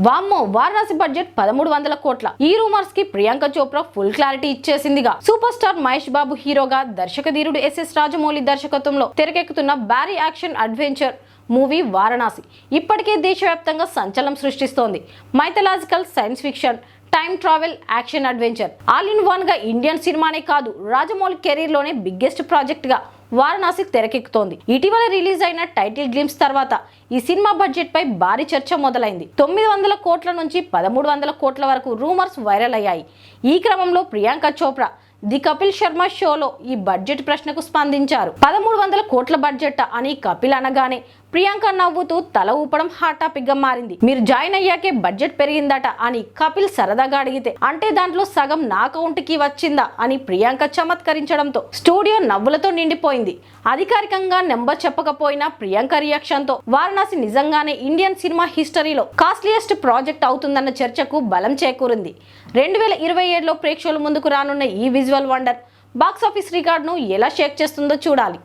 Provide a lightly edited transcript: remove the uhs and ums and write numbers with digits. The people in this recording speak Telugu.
వామ్మో, వారణాసి బడ్జెట్ 1300 కోట్ల. ఈ రూమర్స్ కి ప్రియాంక చోప్రా ఫుల్ క్లారిటీ ఇచ్చేసిందిగా. సూపర్ స్టార్ మహేష్ బాబు హీరోగా, దర్శకధీరుడు ఎస్ఎస్ రాజమౌళి దర్శకత్వంలో తెరకెక్కుతున్న భారీ యాక్షన్ అడ్వెంచర్ మూవీ వారణాసి ఇప్పటికే దేశవ్యాప్తంగా సంచలనం సృష్టిస్తోంది. Mythological, science fiction, time travel, action adventure all in one గా ఇండియన్ సినిమానే కాదు, రాజమౌళి కెరీర్ లోనే బిగ్గెస్ట్ ప్రాజెక్ట్ గా వారణాసి తెరకెక్కుతోంది. ఇటీవల రిలీజ్ అయిన టైటిల్ గ్లిమ్స్ తర్వాత ఈ సినిమా బడ్జెట్ పై భారీ చర్చ మొదలైంది. 900 కోట్ల నుంచి 1300 కోట్ల వరకు రూమర్స్ వైరల్ అయ్యాయి. ఈ క్రమంలో ప్రియాంక చోప్రా ది కపిల్ శర్మ షోలో ఈ బడ్జెట్ ప్రశ్నకు స్పందించారు. 1300 కోట్ల బడ్జెట్ అని కపిల్ అనగానే ప్రియాంక నవ్వుతూ తల ఊపడం హాట్ టాపిక్ గా మారింది. మీరు జాయిన్ అయ్యాకే బడ్జెట్ పెరిగిందట అని కపిల్ సరదాగా అడిగితే, అంటే దాంట్లో సగం నా అకౌంట్ కి వచ్చిందా అని ప్రియాంక చమత్కరించడంతో స్టూడియో నవ్వులతో నిండిపోయింది. అధికారికంగా నెంబర్ చెప్పకపోయినా ప్రియాంక రియాక్షన్ తో వారణాసి నిజంగానే ఇండియన్ సినిమా హిస్టరీలో కాస్ట్లీయెస్ట్ ప్రాజెక్ట్ అవుతుందన్న చర్చకు బలం చేకూరింది. 2027లో ప్రేక్షకుల ముందుకు రానున్న ఈ విజువల్ వండర్ బాక్సాఫీస్ రికార్డును ఎలా షేక్ చేస్తుందో చూడాలి.